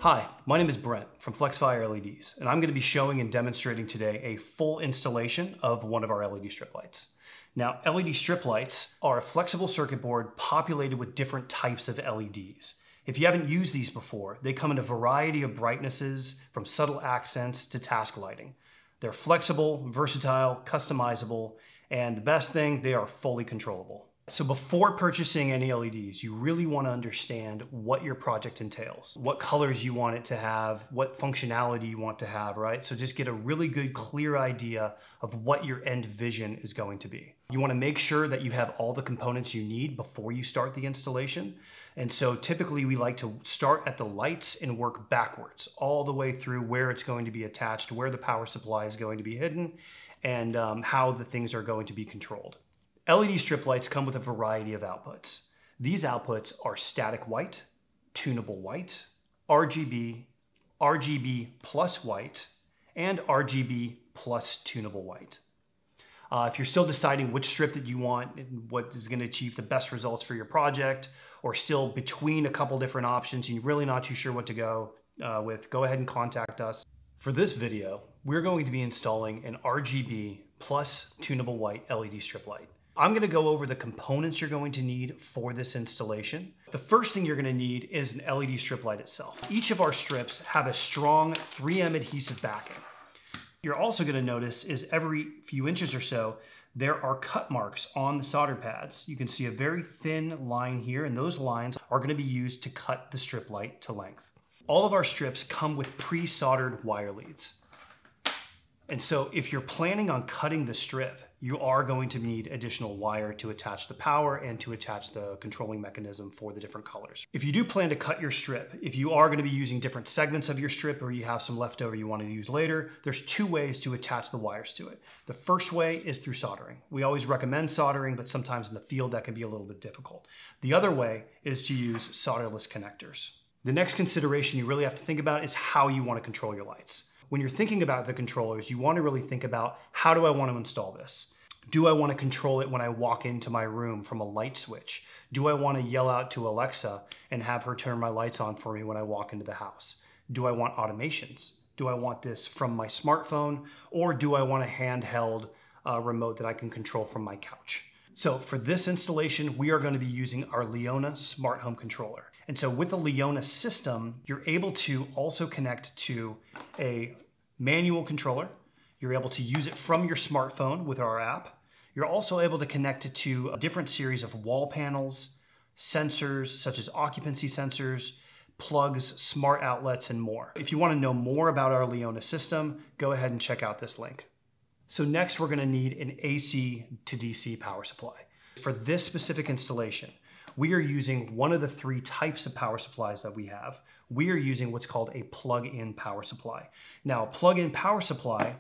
Hi, my name is Brent from Flexfire LEDs, and I'm going to be showing and demonstrating today a full installation of one of our LED strip lights. Now, LED strip lights are a flexible circuit board populated with different types of LEDs. If you haven't used these before, they come in a variety of brightnesses from subtle accents to task lighting. They're flexible, versatile, customizable, and the best thing, they are fully controllable. So before purchasing any LEDs, you really want to understand what your project entails, what colors you want it to have, what functionality you want to have, right? So just get a really good, clear idea of what your end vision is going to be. You want to make sure that you have all the components you need before you start the installation. And so typically we like to start at the lights and work backwards all the way through where it's going to be attached, where the power supply is going to be hidden, and how the things are going to be controlled. LED strip lights come with a variety of outputs. These outputs are static white, tunable white, RGB, RGB plus white, and RGB plus tunable white. If you're still deciding which strip that you want and what is going to achieve the best results for your project, or still between a couple different options and you're really not too sure what to go with, go ahead and contact us. For this video, we're going to be installing an RGB plus tunable white LED strip light. I'm going to go over the components you're going to need for this installation. The first thing you're going to need is an LED strip light itself. Each of our strips have a strong 3M adhesive backing. You're also going to notice is every few inches or so, there are cut marks on the solder pads. You can see a very thin line here, and those lines are going to be used to cut the strip light to length. All of our strips come with pre-soldered wire leads. And so if you're planning on cutting the strip, you are going to need additional wire to attach the power and to attach the controlling mechanism for the different colors. If you do plan to cut your strip, if you are going to be using different segments of your strip or you have some leftover you want to use later, there's two ways to attach the wires to it. The first way is through soldering. We always recommend soldering, but sometimes in the field that can be a little bit difficult. The other way is to use solderless connectors. The next consideration you really have to think about is how you want to control your lights. When you're thinking about the controllers, you want to really think about, how do I want to install this? Do I want to control it when I walk into my room from a light switch? Do I want to yell out to Alexa and have her turn my lights on for me when I walk into the house? Do I want automations? Do I want this from my smartphone? Or do I want a handheld remote that I can control from my couch? So for this installation, we are going to be using our Leona smart home controller. And so with the Leona system, you're able to also connect to a manual controller. You're able to use it from your smartphone with our app. You're also able to connect it to a different series of wall panels, sensors such as occupancy sensors, plugs, smart outlets, and more. If you want to know more about our Leona system, go ahead and check out this link. So next we're going to need an AC to DC power supply. For this specific installation, we are using one of the three types of power supplies that we have. We are using what's called a plug-in power supply. Now, a plug-in power supply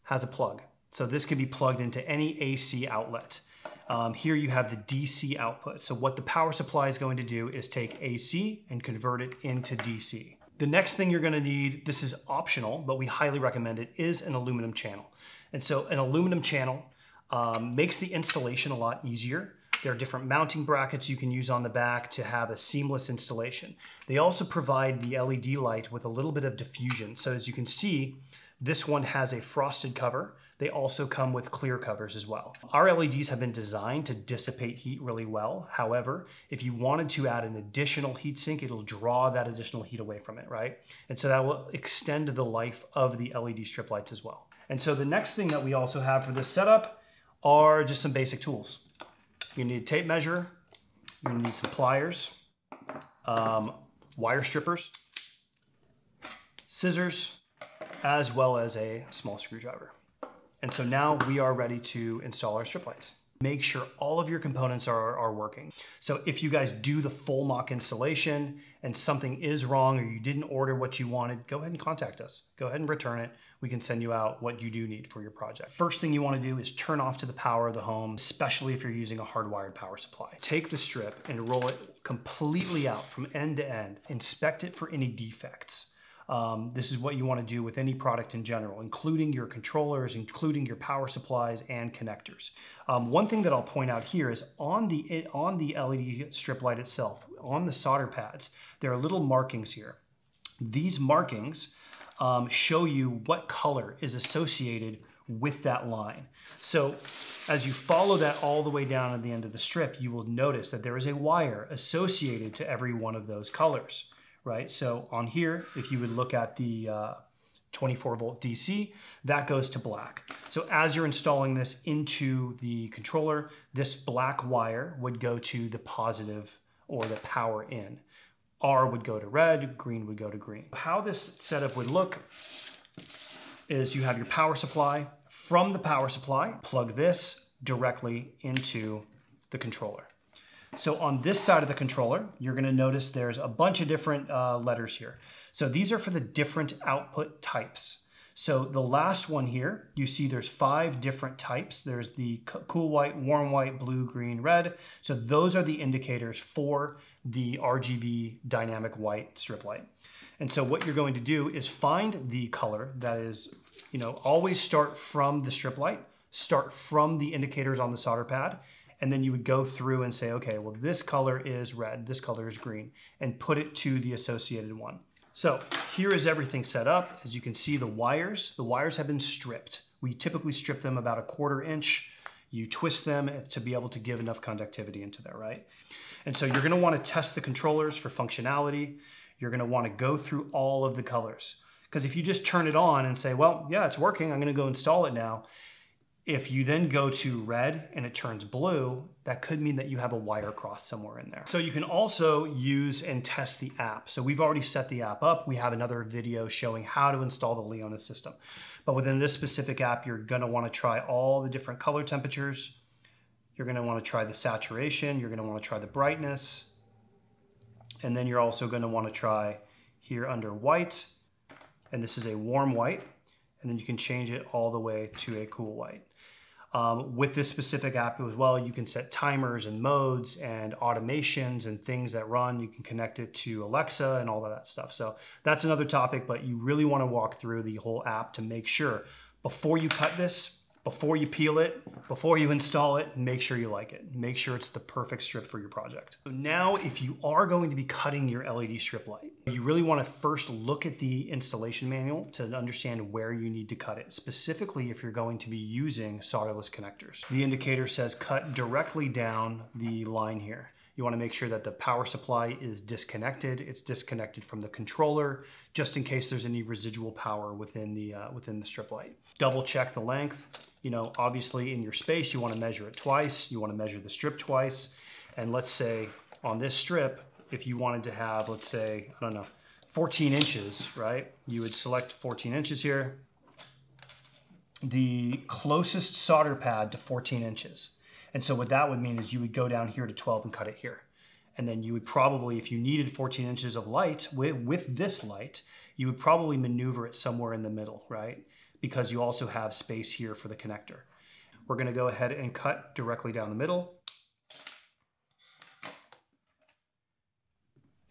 has a plug. So this can be plugged into any AC outlet. Here you have the DC output. So what the power supply is going to do is take AC and convert it into DC. The next thing you're going to need, this is optional, but we highly recommend it, is an aluminum channel. And so an aluminum channel makes the installation a lot easier. There are different mounting brackets you can use on the back to have a seamless installation. They also provide the LED light with a little bit of diffusion. So as you can see, this one has a frosted cover. They also come with clear covers as well. Our LEDs have been designed to dissipate heat really well. However, if you wanted to add an additional heat sink, it'll draw that additional heat away from it, right? And so that will extend the life of the LED strip lights as well. And so the next thing that we also have for this setup are just some basic tools. You need a tape measure, you're gonna need some pliers, wire strippers, scissors, as well as a small screwdriver. And so now we are ready to install our strip lights. Make sure all of your components are working. So if you guys do the full mock installation and something is wrong or you didn't order what you wanted, go ahead and contact us. Go ahead and return it. We can send you out what you do need for your project. First thing you want to do is turn off to the power of the home, especially if you're using a hardwired power supply. Take the strip and roll it completely out from end to end. Inspect it for any defects. This is what you want to do with any product in general, including your controllers, including your power supplies and connectors. One thing that I'll point out here is on the LED strip light itself, on the solder pads, there are little markings here. These markings show you what color is associated with that line. So as you follow that all the way down at the end of the strip, you will notice that there is a wire associated to every one of those colors, right? So on here, if you would look at the 24 volt DC, that goes to black. So as you're installing this into the controller, this black wire would go to the positive or the power in. R would go to red, green would go to green. How this setup would look is you have your power supply. From the power supply, plug this directly into the controller. So on this side of the controller, you're gonna notice there's a bunch of different letters here. So these are for the different output types. So the last one here, you see there's 5 different types. There's the cool white, warm white, blue, green, red. So those are the indicators for the RGB dynamic white strip light. And so what you're going to do is find the color that is, always start from the strip light, start from the indicators on the solder pad, and then you would go through and say, okay, well, this color is red, this color is green, and put it to the associated one. So here is everything set up. As you can see, the wires have been stripped. We typically strip them about 1/4 inch. You twist them to be able to give enough conductivity into there, right? And so you're gonna wanna test the controllers for functionality. You're gonna wanna go through all of the colors. Because if you just turn it on and say, well, yeah, it's working, I'm gonna go install it now. If you then go to red and it turns blue, that could mean that you have a wire cross somewhere in there. So you can also use and test the app. So we've already set the app up. We have another video showing how to install the Leona system. But within this specific app, you're gonna wanna try all the different color temperatures. You're gonna wanna try the saturation. You're gonna wanna try the brightness. And then you're also gonna wanna try here under white. And this is a warm white. And then you can change it all the way to a cool white. With this specific app as well, you can set timers and modes and automations and things that run. You can connect it to Alexa and all of that stuff. So that's another topic, but you really want to walk through the whole app to make sure before you cut this, before you peel it, before you install it, make sure you like it. Make sure it's the perfect strip for your project. So now if you are going to be cutting your LED strip light, you really want to first look at the installation manual to understand where you need to cut it, specifically if you're going to be using solderless connectors. The indicator says cut directly down the line here. You want to make sure that the power supply is disconnected. It's disconnected from the controller, just in case there's any residual power within the strip light. Double check the length. Obviously in your space, you want to measure it twice. You want to measure the strip twice. And let's say on this strip, if you wanted to have, let's say, 14 inches, right? You would select 14 inches here. The closest solder pad to 14 inches. And so what that would mean is you would go down here to 12 and cut it here. And then you would probably, if you needed 14 inches of light, with this light, you would probably maneuver it somewhere in the middle, right? Because you also have space here for the connector. We're gonna go ahead and cut directly down the middle.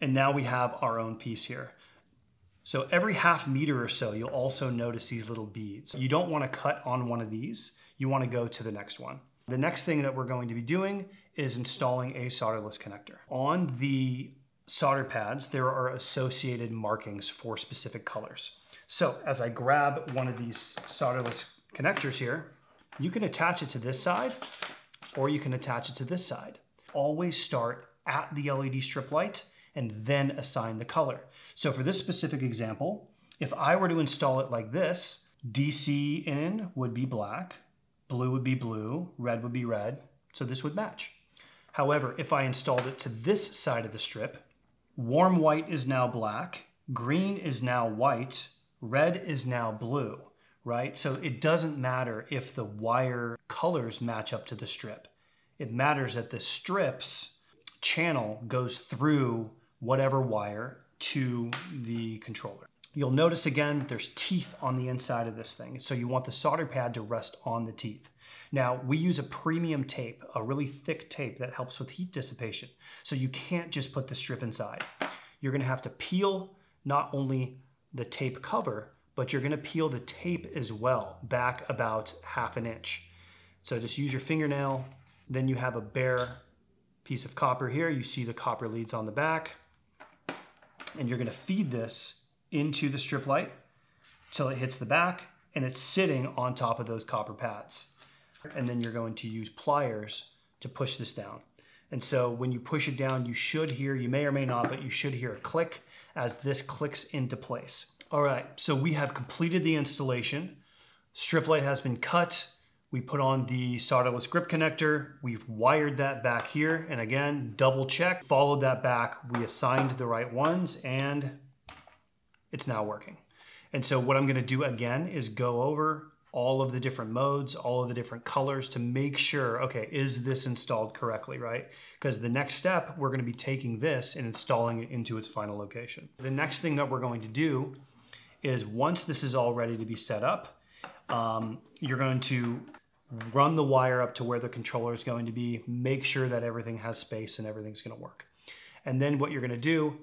And now we have our own piece here. So every 1/2 meter or so, you'll also notice these little beads. You don't wanna cut on one of these. You wanna go to the next one. The next thing that we're going to be doing is installing a solderless connector. On the solder pads, there are associated markings for specific colors. So as I grab one of these solderless connectors here, you can attach it to this side or you can attach it to this side. Always start at the LED strip light and then assign the color. So for this specific example, if I were to install it like this, DC in would be black, blue would be blue, red would be red, so this would match. However, if I installed it to this side of the strip, warm white is now black, green is now white, red is now blue, right? So it doesn't matter if the wire colors match up to the strip. It matters that the strip's channel goes through whatever wire to the controller. You'll notice again, there's teeth on the inside of this thing. So you want the solder pad to rest on the teeth. Now we use a premium tape, a really thick tape that helps with heat dissipation. So you can't just put the strip inside. You're gonna have to peel not only the tape cover, but you're gonna peel the tape as well, back about 1/2 inch. So just use your fingernail, then you have a bare piece of copper here. You see the copper leads on the back, and you're gonna feed this into the strip light till it hits the back, and it's sitting on top of those copper pads. And then you're going to use pliers to push this down. And so when you push it down, you should hear, you may or may not, but you should hear a click as this clicks into place. All right, so we have completed the installation. Strip light has been cut. We put on the solderless grip connector. We've wired that back here. And again, double check, followed that back. We assigned the right ones and it's now working. And so what I'm gonna do again is go over all of the different modes, all of the different colors to make sure, okay, is this installed correctly, right? Because the next step, we're gonna be taking this and installing it into its final location. The next thing that we're going to do is once this is all ready to be set up, you're going to run the wire up to where the controller is going to be, make sure that everything has space and everything's gonna work. And then what you're gonna do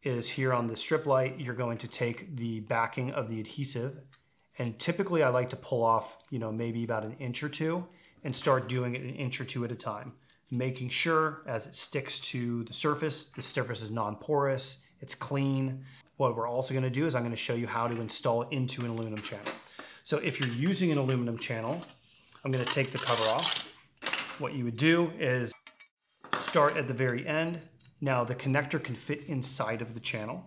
is here on the strip light, you're going to take the backing of the adhesive, and typically I like to pull off, maybe about an inch or two and start doing it an inch or two at a time, making sure as it sticks to the surface is non-porous, it's clean. What we're also gonna do is I'm gonna show you how to install it into an aluminum channel. So if you're using an aluminum channel, I'm gonna take the cover off. What you would do is start at the very end. Now the connector can fit inside of the channel.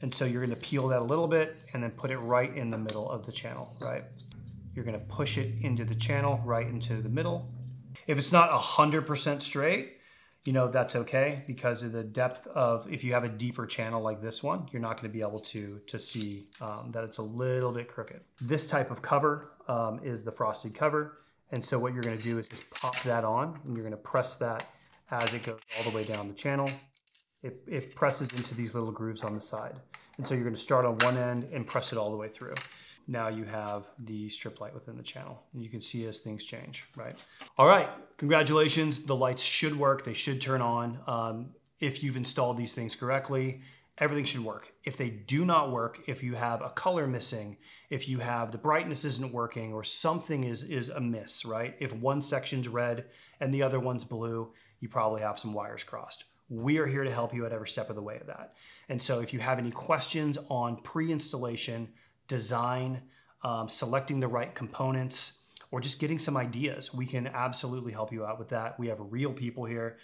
And so you're gonna peel that a little bit and then put it right in the middle of the channel, right? You're gonna push it into the channel, right into the middle. If it's not 100% straight, that's okay, because of the depth of, if you have a deeper channel like this one, you're not gonna be able to see that it's a little bit crooked. This type of cover is the frosted cover. And so what you're gonna do is just pop that on and you're gonna press that as it goes all the way down the channel. It presses into these little grooves on the side. And so you're gonna start on one end and press it all the way through. Now you have the strip light within the channel. And you can see as things change, right? All right, congratulations. The lights should work, they should turn on. If you've installed these things correctly, everything should work. If they do not work, if you have a color missing, if you have the brightness isn't working or something is amiss, right? If one section's red and the other one's blue, you probably have some wires crossed. We are here to help you at every step of the way of that. And so if you have any questions on pre-installation, design, selecting the right components, or just getting some ideas, we can absolutely help you out with that. We have real people here.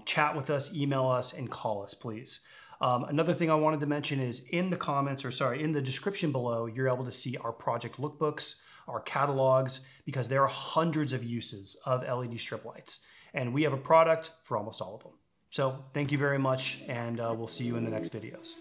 Chat with us, email us, and call us, please. Another thing I wanted to mention is in the description below, you're able to see our project lookbooks, our catalogs, because there are hundreds of uses of LED strip lights. And we have a product for almost all of them. So thank you very much, and we'll see you in the next videos.